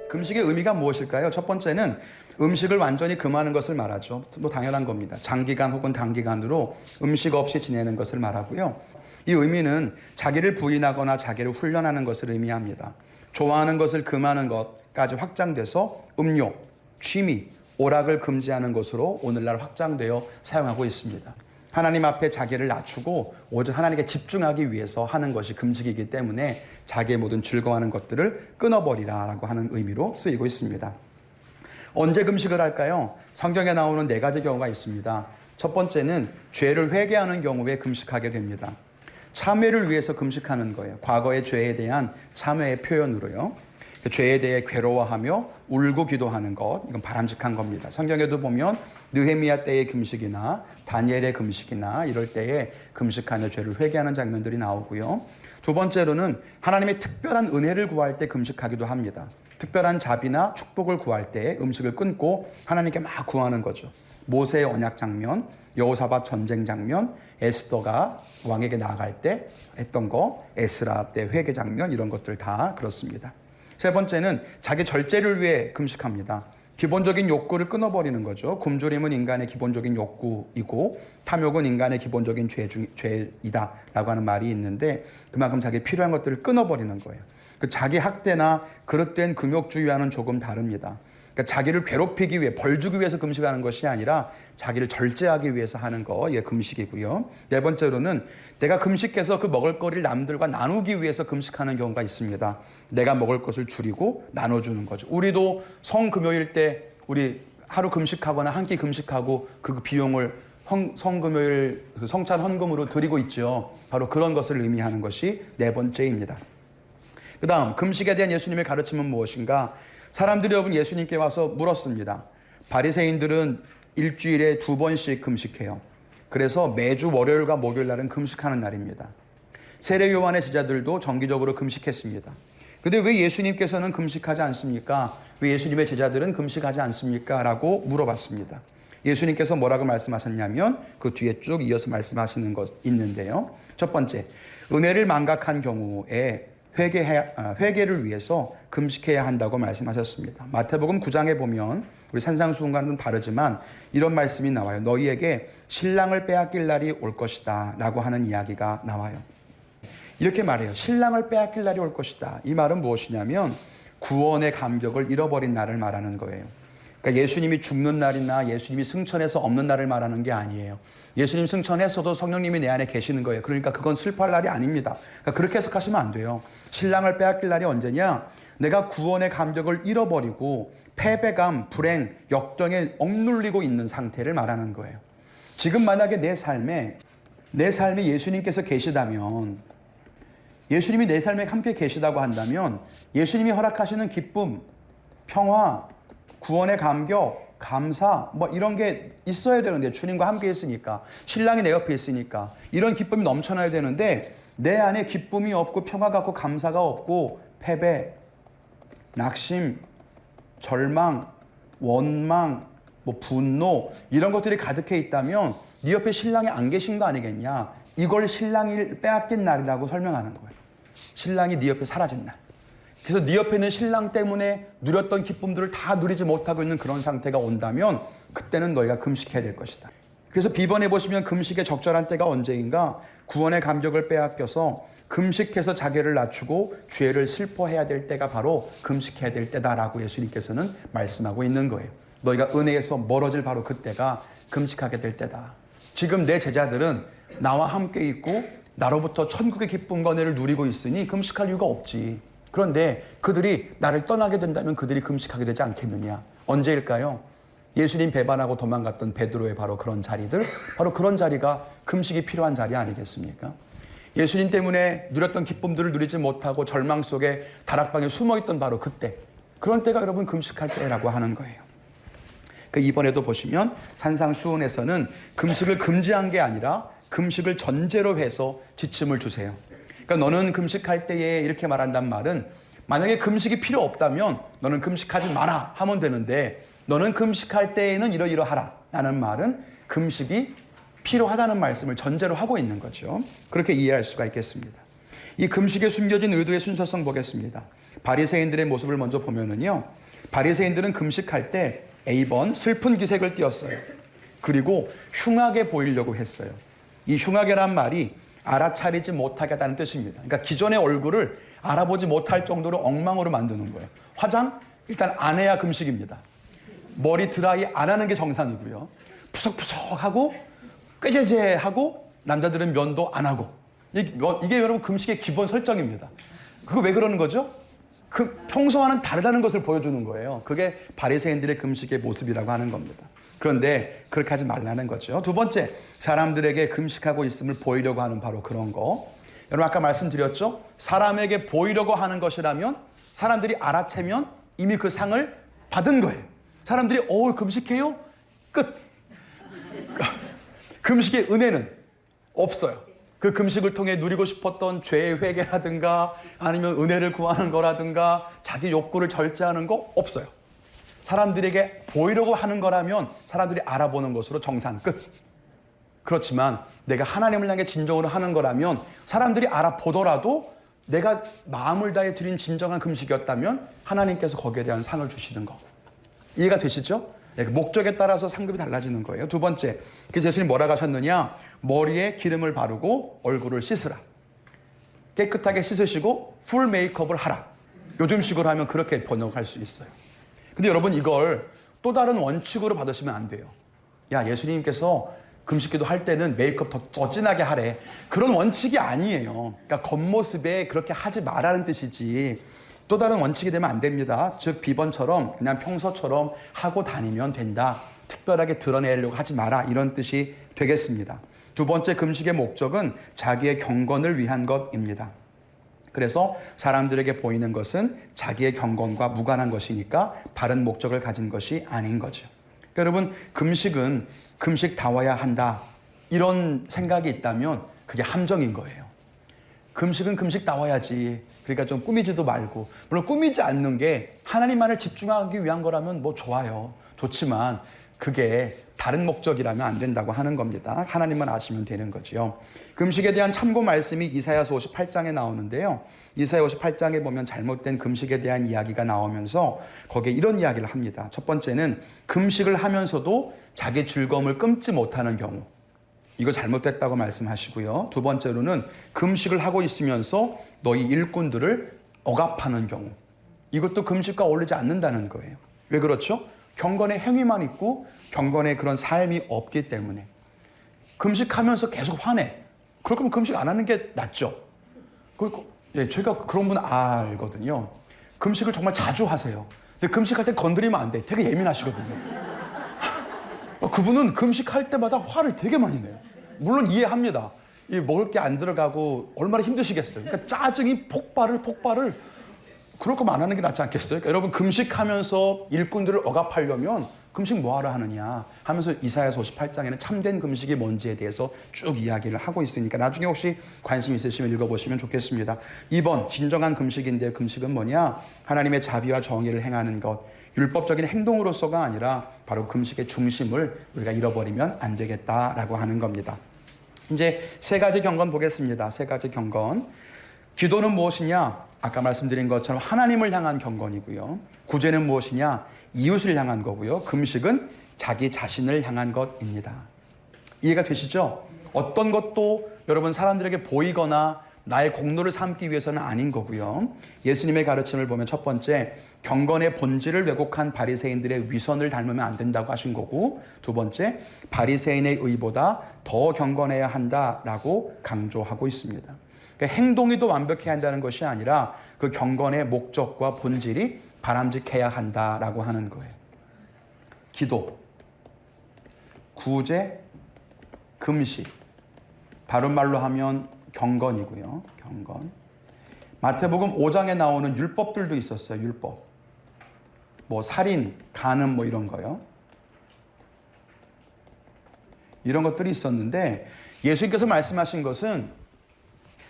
금식의 의미가 무엇일까요? 첫 번째는 음식을 완전히 금하는 것을 말하죠. 뭐 당연한 겁니다. 장기간 혹은 단기간으로 음식 없이 지내는 것을 말하고요. 이 의미는 자기를 부인하거나 자기를 훈련하는 것을 의미합니다. 좋아하는 것을 금하는 것까지 확장돼서 음료, 취미, 오락을 금지하는 것으로 오늘날 확장되어 사용하고 있습니다. 하나님 앞에 자기를 낮추고 오직 하나님께 집중하기 위해서 하는 것이 금식이기 때문에 자기의 모든 즐거워하는 것들을 끊어버리라라고 하는 의미로 쓰이고 있습니다. 언제 금식을 할까요? 성경에 나오는 4가지 경우가 있습니다. 첫 번째는 죄를 회개하는 경우에 금식하게 됩니다. 참회를 위해서 금식하는 거예요. 과거의 죄에 대한 참회의 표현으로요. 죄에 대해 괴로워하며 울고 기도하는 것, 이건 바람직한 겁니다. 성경에도 보면 느헤미야 때의 금식이나 다니엘의 금식이나 이럴 때에 금식하며 죄를 회개하는 장면들이 나오고요. 두 번째로는 하나님의 특별한 은혜를 구할 때 금식하기도 합니다. 특별한 자비나 축복을 구할 때 음식을 끊고 하나님께 막 구하는 거죠. 모세의 언약 장면, 여호사밧 전쟁 장면, 에스더가 왕에게 나아갈 때 했던 거, 에스라 때 회개 장면, 이런 것들 다 그렇습니다. 세 번째는 자기 절제를 위해 금식합니다. 기본적인 욕구를 끊어버리는 거죠. 굶주림은 인간의 기본적인 욕구이고 탐욕은 인간의 기본적인 죄이다라고 하는 말이 있는데 그만큼 자기 필요한 것들을 끊어버리는 거예요. 자기 학대나 그릇된 금욕주의와는 조금 다릅니다. 그러니까 자기를 괴롭히기 위해, 벌 주기 위해서 금식하는 것이 아니라 자기를 절제하기 위해서 하는 거, 예, 금식이고요. 네 번째로는 내가 금식해서 그 먹을거리를 남들과 나누기 위해서 금식하는 경우가 있습니다. 내가 먹을 것을 줄이고 나눠주는 거죠. 우리도 성금요일 때 우리 하루 금식하거나 한 끼 금식하고 그 비용을 성금요일 성찬 헌금으로 드리고 있죠. 바로 그런 것을 의미하는 것이 네 번째입니다. 그 다음 금식에 대한 예수님의 가르침은 무엇인가? 사람들이 여러분 예수님께 와서 물었습니다. 바리새인들은 일주일에 2번씩 금식해요. 그래서 매주 월요일과 목요일 날은 금식하는 날입니다. 세례 요한의 제자들도 정기적으로 금식했습니다. 근데 왜 예수님께서는 금식하지 않습니까? 왜 예수님의 제자들은 금식하지 않습니까? 라고 물어봤습니다. 예수님께서 뭐라고 말씀하셨냐면 그 뒤에 쭉 이어서 말씀하시는 것 있는데요. 첫 번째, 은혜를 망각한 경우에 회개를 위해서 금식해야 한다고 말씀하셨습니다. 마태복음 9장에 보면 우리 산상수훈과는 좀 다르지만 이런 말씀이 나와요. 너희에게 신랑을 빼앗길 날이 올 것이다 라고 하는 이야기가 나와요. 이렇게 말해요. 신랑을 빼앗길 날이 올 것이다. 이 말은 무엇이냐면 구원의 감격을 잃어버린 날을 말하는 거예요. 그러니까 예수님이 죽는 날이나 예수님이 승천해서 없는 날을 말하는 게 아니에요. 예수님 승천했어도 성령님이 내 안에 계시는 거예요. 그러니까 그건 슬퍼할 날이 아닙니다. 그러니까 그렇게 해석하시면 안 돼요. 신랑을 빼앗길 날이 언제냐? 내가 구원의 감격을 잃어버리고 패배감, 불행, 역경에 억눌리고 있는 상태를 말하는 거예요. 지금 만약에 내 삶에 예수님께서 계시다면, 예수님이 내 삶에 함께 계시다고 한다면 예수님이 허락하시는 기쁨, 평화, 구원의 감격, 감사, 뭐 이런 게 있어야 되는데, 주님과 함께 있으니까, 신랑이 내 옆에 있으니까 이런 기쁨이 넘쳐나야 되는데 내 안에 기쁨이 없고 평화가 없고 감사가 없고 패배, 낙심, 절망, 원망, 뭐 분노 이런 것들이 가득해 있다면 네 옆에 신랑이 안 계신 거 아니겠냐? 이걸 신랑이 빼앗긴 날이라고 설명하는 거예요. 신랑이 네 옆에 사라진 날. 그래서 네 옆에 있는 신랑 때문에 누렸던 기쁨들을 다 누리지 못하고 있는 그런 상태가 온다면 그때는 너희가 금식해야 될 것이다. 그래서 비번에 보시면 금식의 적절한 때가 언제인가? 구원의 감격을 빼앗겨서 금식해서 자기를 낮추고 죄를 슬퍼해야 될 때가 바로 금식해야 될 때다라고 예수님께서는 말씀하고 있는 거예요. 너희가 은혜에서 멀어질 바로 그때가 금식하게 될 때다. 지금 내 제자들은 나와 함께 있고 나로부터 천국의 기쁨과 은혜를 누리고 있으니 금식할 이유가 없지. 그런데 그들이 나를 떠나게 된다면 그들이 금식하게 되지 않겠느냐? 언제일까요? 예수님 배반하고 도망갔던 베드로의 바로 그런 자리들, 바로 그런 자리가 금식이 필요한 자리 아니겠습니까? 예수님 때문에 누렸던 기쁨들을 누리지 못하고 절망 속에 다락방에 숨어있던 바로 그때, 그런 때가 여러분 금식할 때라고 하는 거예요. 이번에도 보시면 산상수훈에서는 금식을 금지한 게 아니라 금식을 전제로 해서 지침을 주세요. 그러니까 너는 금식할 때에 이렇게 말한단 말은, 만약에 금식이 필요 없다면 너는 금식하지 마라 하면 되는데, 너는 금식할 때에는 이러이러하라 라는 말은 금식이 필요하다는 말씀을 전제로 하고 있는 거죠. 그렇게 이해할 수가 있겠습니다. 이 금식에 숨겨진 의도의 순서성 보겠습니다. 바리새인들의 모습을 먼저 보면은요. 바리새인들은 금식할 때 A번 슬픈 기색을 띄었어요. 그리고 흉하게 보이려고 했어요. 이 흉하게란 말이 알아차리지 못하게 하다는 뜻입니다. 그러니까 기존의 얼굴을 알아보지 못할 정도로 엉망으로 만드는 거예요. 화장? 일단 안 해야 금식입니다. 머리 드라이 안 하는 게 정상이고요. 푸석푸석하고 꾀재재하고 남자들은 면도 안 하고 이게 여러분 금식의 기본 설정입니다. 그거 왜 그러는 거죠? 그 평소와는 다르다는 것을 보여주는 거예요. 그게 바리새인들의 금식의 모습이라고 하는 겁니다. 그런데 그렇게 하지 말라는 거죠. 두 번째, 사람들에게 금식하고 있음을 보이려고 하는 바로 그런 거. 여러분 아까 말씀드렸죠? 사람에게 보이려고 하는 것이라면 사람들이 알아채면 이미 그 상을 받은 거예요. 사람들이 금식해요? 끝. 금식의 은혜는 없어요. 그 금식을 통해 누리고 싶었던 죄의 회개라든가 아니면 은혜를 구하는 거라든가 자기 욕구를 절제하는 거 없어요. 사람들에게 보이려고 하는 거라면 사람들이 알아보는 것으로 정상 끝. 그렇지만 내가 하나님을 향해 진정으로 하는 거라면 사람들이 알아보더라도 내가 마음을 다해 드린 진정한 금식이었다면 하나님께서 거기에 대한 상을 주시는 거고. 이해가 되시죠? 네, 목적에 따라서 상급이 달라지는 거예요. 두 번째, 그래서 예수님이 뭐라고 하셨느냐? 머리에 기름을 바르고 얼굴을 씻으라. 깨끗하게 씻으시고 풀 메이크업을 하라. 요즘식으로 하면 그렇게 번역할 수 있어요. 근데 여러분 이걸 또 다른 원칙으로 받으시면 안 돼요. 야, 예수님께서 금식기도 할 때는 메이크업 더 진하게 하래. 그런 원칙이 아니에요. 그러니까 겉모습에 그렇게 하지 말라는 뜻이지. 또 다른 원칙이 되면 안 됩니다. 즉 비번처럼 그냥 평소처럼 하고 다니면 된다. 특별하게 드러내려고 하지 마라. 이런 뜻이 되겠습니다. 두 번째 금식의 목적은 자기의 경건을 위한 것입니다. 그래서 사람들에게 보이는 것은 자기의 경건과 무관한 것이니까 바른 목적을 가진 것이 아닌 거죠. 그러니까 여러분 금식은 금식다워야 한다. 이런 생각이 있다면 그게 함정인 거예요. 금식은 금식다워야지. 그러니까 좀 꾸미지도 말고. 물론 꾸미지 않는 게 하나님만을 집중하기 위한 거라면 뭐 좋아요. 좋지만 그게 다른 목적이라면 안 된다고 하는 겁니다. 하나님만 아시면 되는 거죠. 금식에 대한 참고 말씀이 이사야서 58장에 나오는데요. 이사야 58장에 보면 잘못된 금식에 대한 이야기가 나오면서 거기에 이런 이야기를 합니다. 첫 번째는 금식을 하면서도 자기 즐거움을 끊지 못하는 경우. 이거 잘못됐다고 말씀하시고요. 두 번째로는 금식을 하고 있으면서 너희 일꾼들을 억압하는 경우. 이것도 금식과 어울리지 않는다는 거예요. 왜 그렇죠? 경건의 행위만 있고 경건의 그런 삶이 없기 때문에. 금식하면서 계속 화내. 그럴 거면 금식 안 하는 게 낫죠. 제가 그런 분 알거든요. 금식을 정말 자주 하세요. 근데 금식할 때 건드리면 안 돼. 되게 예민하시거든요. 그분은 금식할 때마다 화를 되게 많이 내요. 물론 이해합니다. 먹을 게 안 들어가고 얼마나 힘드시겠어요. 그러니까 짜증이 폭발을 그럴 거면 안 하는 게 낫지 않겠어요? 그러니까 여러분 금식하면서 일꾼들을 억압하려면 금식 뭐하러 하느냐 하면서 이사야서 58장에는 참된 금식이 뭔지에 대해서 쭉 이야기를 하고 있으니까 나중에 혹시 관심 있으시면 읽어보시면 좋겠습니다. 2번 진정한 금식인데 금식은 뭐냐? 하나님의 자비와 정의를 행하는 것. 율법적인 행동으로서가 아니라 바로 금식의 중심을 우리가 잃어버리면 안 되겠다라고 하는 겁니다. 이제 세 가지 경건 보겠습니다. 세 가지 경건. 기도는 무엇이냐? 아까 말씀드린 것처럼 하나님을 향한 경건이고요. 구제는 무엇이냐? 이웃을 향한 거고요. 금식은 자기 자신을 향한 것입니다. 이해가 되시죠? 어떤 것도 여러분 사람들에게 보이거나 나의 공로를 삼기 위해서는 아닌 거고요. 예수님의 가르침을 보면 첫 번째, 경건의 본질을 왜곡한 바리새인들의 위선을 닮으면 안 된다고 하신 거고, 두 번째, 바리새인의 의보다 더 경건해야 한다라고 강조하고 있습니다. 그러니까 행동이 더 완벽해야 한다는 것이 아니라 그 경건의 목적과 본질이 바람직해야 한다라고 하는 거예요. 기도, 구제, 금식. 다른 말로 하면 경건이고요. 경건. 마태복음 5장에 나오는 율법들도 있었어요. 율법. 뭐 살인, 간음 뭐 이런 거요. 이런 것들이 있었는데 예수님께서 말씀하신 것은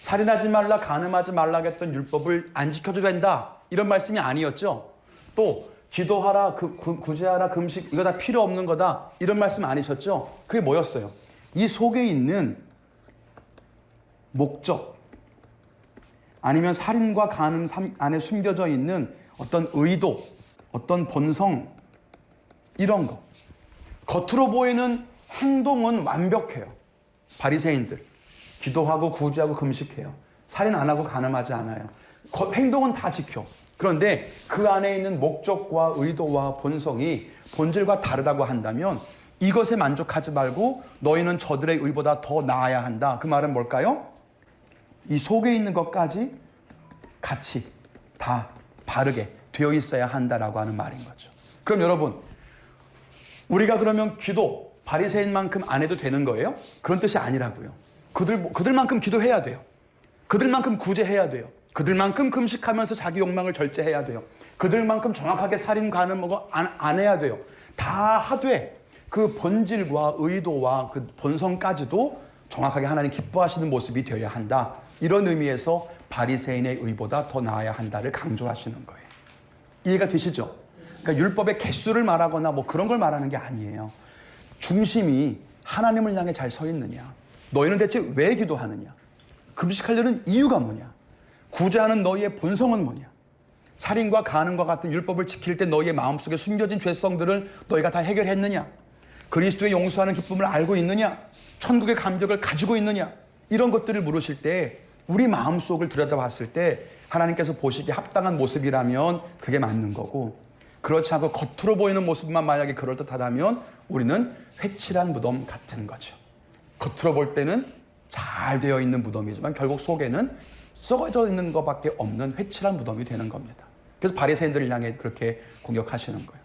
살인하지 말라, 간음하지 말라 했던 율법을 안 지켜도 된다. 이런 말씀이 아니었죠. 또 기도하라, 구제하라, 금식 이거 다 필요 없는 거다. 이런 말씀 아니셨죠. 그게 뭐였어요? 이 속에 있는 목적, 아니면 살인과 간음 안에 숨겨져 있는 어떤 의도, 어떤 본성, 이런 거. 겉으로 보이는 행동은 완벽해요. 바리새인들 기도하고 구제하고 금식해요. 살인 안 하고 간음하지 않아요. 행동은 다 지켜. 그런데 그 안에 있는 목적과 의도와 본성이 본질과 다르다고 한다면 이것에 만족하지 말고 너희는 저들의 의보다 더 나아야 한다. 그 말은 뭘까요? 이 속에 있는 것까지 같이 다 바르게 되어 있어야 한다라고 하는 말인 거죠. 그럼 여러분, 우리가 그러면 기도 바리새인만큼 안 해도 되는 거예요? 그런 뜻이 아니라고요. 그들만큼 기도해야 돼요. 그들만큼 구제해야 돼요. 그들만큼 금식하면서 자기 욕망을 절제해야 돼요. 그들만큼 정확하게 살인, 간음 안 해야 돼요. 다 하되 그 본질과 의도와 그 본성까지도 정확하게 하나님 기뻐하시는 모습이 되어야 한다. 이런 의미에서 바리새인의 의보다 더 나아야 한다를 강조하시는 거예요. 이해가 되시죠? 그러니까 율법의 개수를 말하거나 뭐 그런 걸 말하는 게 아니에요. 중심이 하나님을 향해 잘 서 있느냐? 너희는 대체 왜 기도하느냐? 금식하려는 이유가 뭐냐? 구제하는 너희의 본성은 뭐냐? 살인과 간음과 같은 율법을 지킬 때 너희의 마음속에 숨겨진 죄성들을 너희가 다 해결했느냐? 그리스도의 용서하는 기쁨을 알고 있느냐? 천국의 감격을 가지고 있느냐? 이런 것들을 물으실 때 우리 마음속을 들여다봤을 때 하나님께서 보시기에 합당한 모습이라면 그게 맞는 거고, 그렇지 않고 겉으로 보이는 모습만 만약에 그럴듯하다면 우리는 회칠한 무덤 같은 거죠. 겉으로 볼 때는 잘 되어 있는 무덤이지만 결국 속에는 썩어져 있는 것밖에 없는 회칠한 무덤이 되는 겁니다. 그래서 바리새인들을 향해 그렇게 공격하시는 거예요.